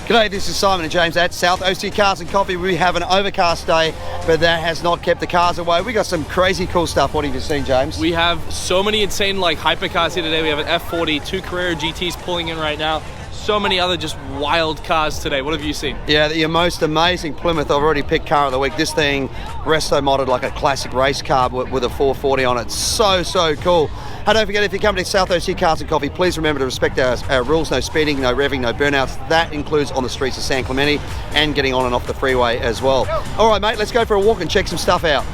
G'day, this is Simon and James at South OC Cars and Coffee. We have an overcast day, but that has not kept the cars away. We got some crazy cool stuff. What have you seen, James? We have so many insane hypercars here today. We have an F40, 2 Carrera GTs pulling in right now. So many other just wild cars today. What have you seen? Yeah, your most amazing Plymouth. I've already picked car of the week. This thing resto modded like a classic race car with a 440 on it. So cool. Hey, don't forget, if you come to South OC Cars and Coffee, please remember to respect our rules. No speeding, no revving, no burnouts. That includes on the streets of San Clemente and getting on and off the freeway as well. All right, mate, let's go for a walk and check some stuff out.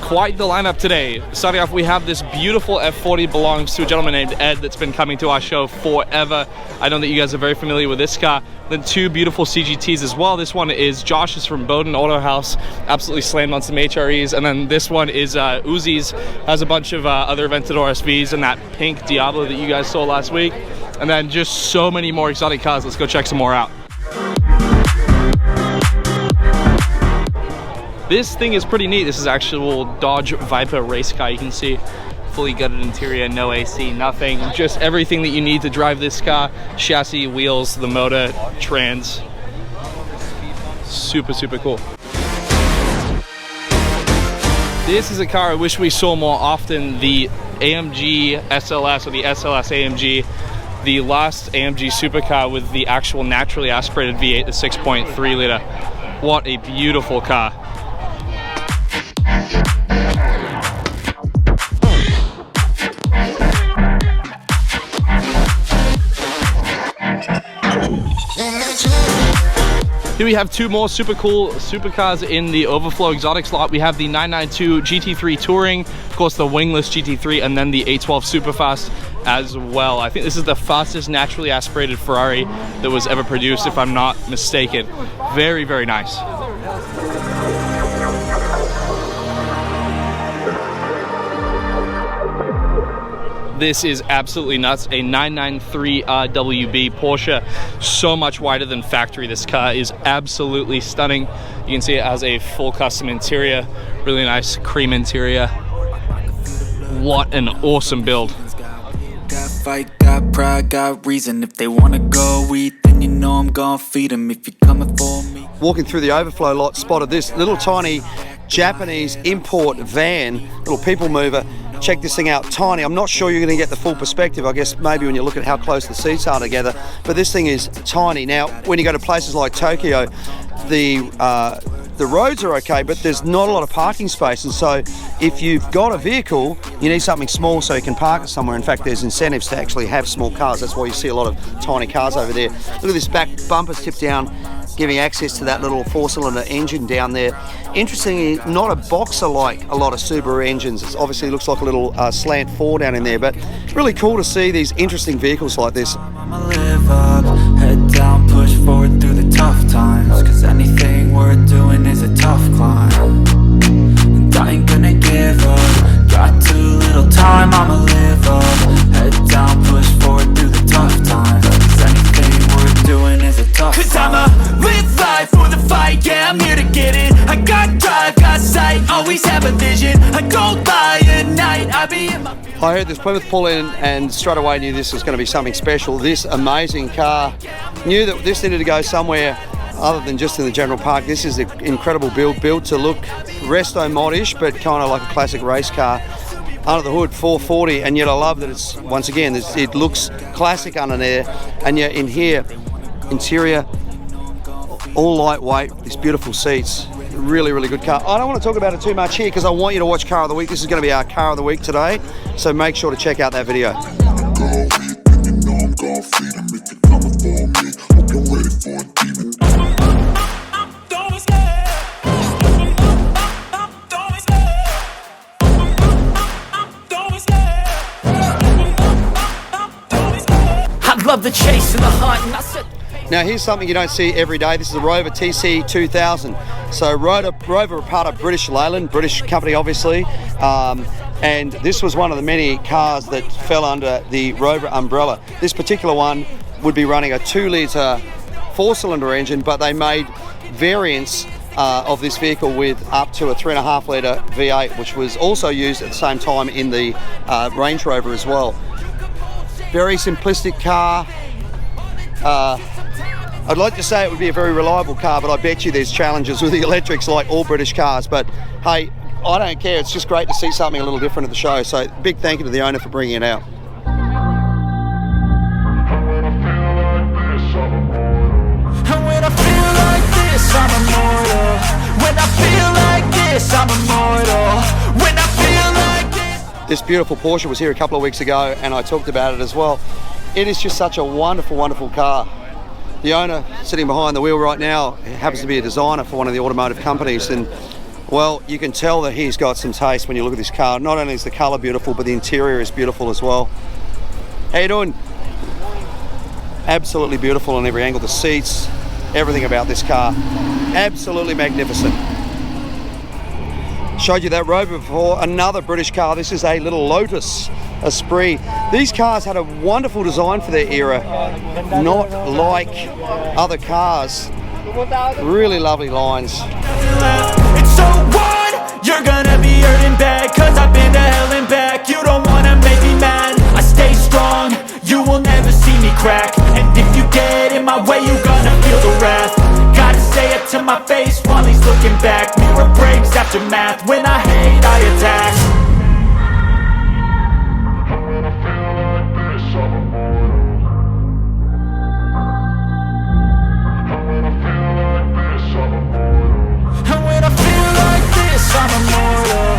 Quite the lineup today. Starting off, we have this beautiful F40, belongs to a gentleman named Ed that's been coming to our show forever. I know that you guys are very familiar with this car. Then 2 beautiful CGTs as well. This one is Josh's from Bowden Auto House, absolutely slammed on some HREs. And then this one is Uzi's, has a bunch of other Aventador SVs and that pink Diablo that you guys saw last week. And then just so many more exotic cars. Let's go check some more out. This thing is pretty neat. This is actual Dodge Viper race car. You can see fully gutted interior, no AC, nothing. Just everything that you need to drive this car. Chassis, wheels, the motor, trans. Super cool. This is a car I wish we saw more often. The AMG SLS, or the SLS AMG. The last AMG supercar with the actual naturally aspirated V8, the 6.3 liter. What a beautiful car. Here we have 2 more super cool supercars in the Overflow Exotics lot. We have the 992 GT3 Touring, of course the wingless GT3, and then the 812 Superfast as well. I think this is the fastest naturally aspirated Ferrari that was ever produced, if I'm not mistaken. Very nice. This is absolutely nuts, a 993 RWB Porsche, so much wider than factory. This car is absolutely stunning. You can see it has a full custom interior, really nice cream interior. What an awesome build. Got fight, got pride, got reason. If they wanna go eat, then you know I'm gonna feed them. If you're coming for me. Walking through the Overflow lot, spotted this little tiny Japanese import van, little people mover. Check this thing out, tiny. I'm not sure you're going to get the full perspective, I guess maybe when you look at how close the seats are together, but this thing is tiny. Now, when you go to places like Tokyo, the roads are okay, but there's not a lot of parking space, and so if you've got a vehicle, you need something small so you can park it somewhere. In fact, there's incentives to actually have small cars. That's why you see a lot of tiny cars over there. Look at this back bumper's tipped down, giving access to that little 4-cylinder engine down there. Interestingly, not a boxer like a lot of Subaru engines. It obviously looks like a little slant 4 down in there, but really cool to see these interesting vehicles like this. I'ma live up, head down, push forward through the tough times, cause anything worth doing is a tough climb, and I ain't gonna give up. Got too little time, I'ma live up, head down, push forward through the tough times, cause anything worth doing is a tough climb. Cause I'ma live life for the fight, yeah, I'm here to get it. I got drive, got sight, always have a vision. I don't lie at night, I be in my... I heard this Plymouth pull in and straight away knew this was going to be something special. This amazing car, knew that this needed to go somewhere other than just in the general park. This is an incredible built to look resto modish, but kind of like a classic race car. Under the hood, 440, and yet I love that it's, once again, it looks classic under there, and yet in here, interior, all lightweight, these beautiful seats. Really good car. I don't want to talk about it too much here because I want you to watch Car of the Week. This is going to be our Car of the Week today, so make sure to check out that video. I love the chase and the hunt, and I said... Now here's something you don't see every day. This is a Rover TC 2000. So Rover are part of British Leyland, British company obviously, and this was one of the many cars that fell under the Rover umbrella. This particular one would be running a 2-litre 4-cylinder engine, but they made variants of this vehicle with up to a 3.5 litre V8, which was also used at the same time in the Range Rover as well. Very simplistic car. I'd like to say it would be a very reliable car, but I bet you there's challenges with the electrics like all British cars. But hey, I don't care. It's just great to see something a little different at the show. So big thank you to the owner for bringing it out. I'm immortal. When I feel like this, I'm immortal. When I feel like this. This beautiful Porsche was here a couple of weeks ago, and I talked about it as well. It is just such a wonderful, wonderful car. The owner sitting behind the wheel right now happens to be a designer for one of the automotive companies, and well, you can tell that he's got some taste when you look at this car. Not only is the colour beautiful, but the interior is beautiful as well. How you doing? Absolutely beautiful on every angle. The seats, everything about this car, absolutely magnificent. Showed you that Rover before, another British car. This is a little Lotus Esprit. These cars had a wonderful design for their era, not like other cars. Really lovely lines. It's so what? You're gonna be hurting bad, cause I've been to hell and back. You don't wanna make me mad, I stay strong. You will never see me crack, and if you get in my way, you're gonna feel the wrath. Gotta say it to my face while he's looking back. Mirror breaks after math, when I hate, I attack. And when I feel like this, I'm immortal.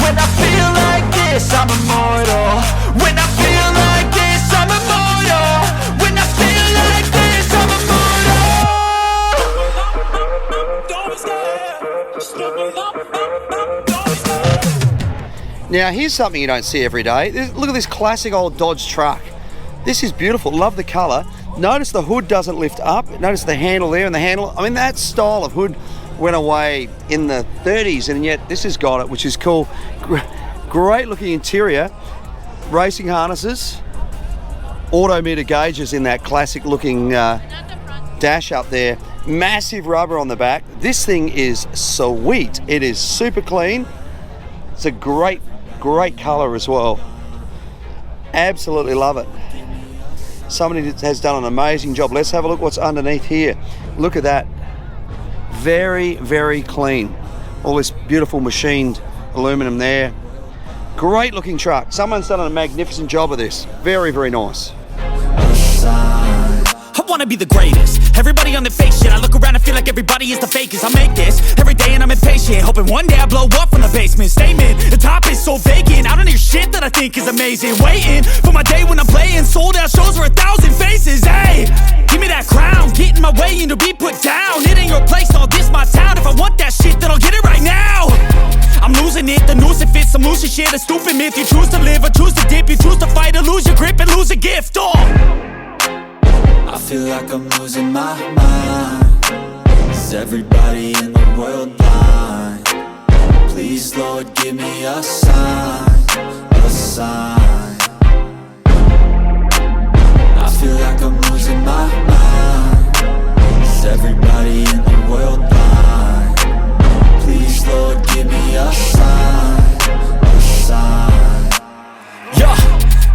When I feel like this, I'm immortal. When I feel like this, I'm immortal. When I feel like this, I'm immortal. Now here's something you don't see every day. Look at this classic old Dodge truck. This is beautiful, love the colour. Notice the hood doesn't lift up. Notice the handle there and the handle. I mean, that style of hood went away in the 30s, and yet this has got it, which is cool. Great looking interior, racing harnesses, autometer gauges in that classic looking dash up there. Massive rubber on the back. This thing is sweet. It is super clean. It's a great colour as well. Absolutely love it. Somebody has done an amazing job. Let's have a look what's underneath here. Look at that. Very, very clean. All this beautiful machined aluminum there. Great looking truck. Someone's done a magnificent job of this. Very, very nice. I wanna be the greatest. Everybody on the fake shit. I look around and feel like everybody is the fakest. I make this every day and I'm impatient, hoping one day I blow up from the basement. Statement, the top is so vacant. I don't hear shit that I think is amazing. Waiting for my day when I'm playing sold out shows for 1,000 faces. Hey, give me that crown, get in my way and to be put down. It ain't your place, all this my town. If I want that shit, then I'll get it right now. I'm losing it, the noose it fits, some loose shit, a stupid myth. You choose to live or choose to dip, you choose to fight or lose your grip and lose a gift. I feel like I'm losing my mind. Is everybody in the world blind? Please, Lord, give me a sign, a sign. I feel like I'm losing my mind. Is everybody in the world blind? Please, Lord, give me a sign, a sign. Yeah.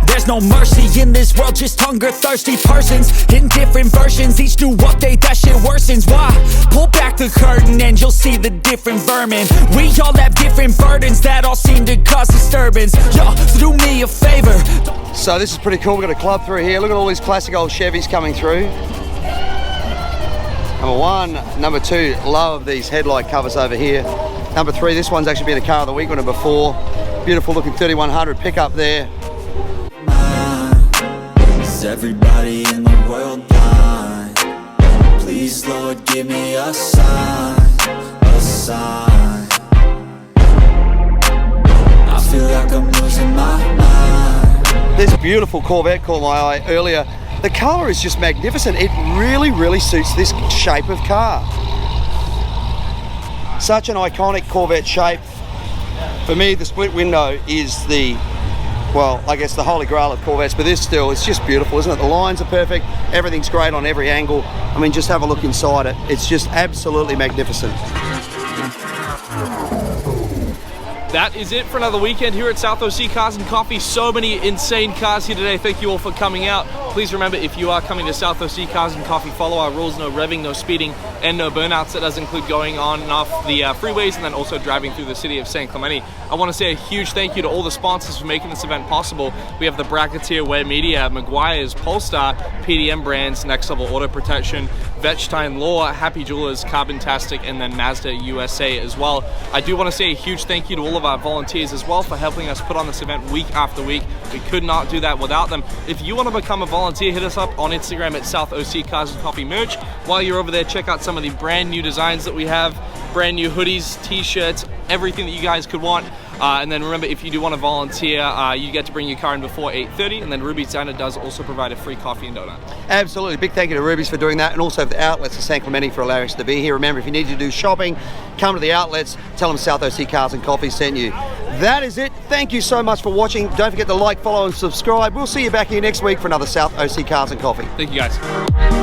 There's no mercy in this world, just hunger-thirsty persons in different versions. Each new update, that shit worsens. Why? Pull back the curtain and you'll see the different vermin. We all have different burdens that all seem to cause disturbance. Yo, so do me a favor. So this is pretty cool. We've got a club through here. Look at all these classic old Chevys coming through. Number one. Number two, love these headlight covers over here. Number three, this one's actually been a car of the week, winner before. Beautiful looking 3100 pickup there. Is everybody in the world blind? Please, Lord, give me a sign, a sign. I feel like I'm losing my mind. This beautiful Corvette caught my eye earlier. The colour is just magnificent. It really, really suits this shape of car. Such an iconic Corvette shape. For me, the split window is the well, I guess the holy grail of Corvettes, but this still, it's just beautiful, isn't it? The lines are perfect, everything's great on every angle. I mean, just have a look inside it. It's just absolutely magnificent. That is it for another weekend here at South OC Cars and Coffee. So many insane cars here today. Thank you all for coming out. Please remember, if you are coming to South OC Cars and Coffee, follow our rules: no revving, no speeding, and no burnouts. That does include going on and off the freeways and then also driving through the city of San Clemente. I want to say a huge thank you to all the sponsors for making this event possible. We have the Bracketeer Wear Media, Meguiar's, Polestar, PDM Brands, Next Level Auto Protection, Vetstein Law, Happy Jewelers, Carbontastic, and then Mazda USA as well. I do want to say a huge thank you to all of our volunteers as well for helping us put on this event week after week. We could not do that without them. If you want to become a volunteer, hit us up on Instagram at South OC Cars and Coffee Merch. While you're over there, check out some of the brand new designs that we have, brand new hoodies, t-shirts, everything that you guys could want. And then remember, if you do want to volunteer, you get to bring your car in before 8:30, and then Ruby's Diner does also provide a free coffee and donut. Absolutely. Big thank you to Ruby's for doing that, and also the outlets of San Clemente for allowing us to be here. Remember, if you need to do shopping, come to the outlets, tell them South OC Cars and Coffee sent you. That is it. Thank you so much for watching. Don't forget to like, follow, and subscribe. We'll see you back here next week for another South OC Cars and Coffee. Thank you, guys.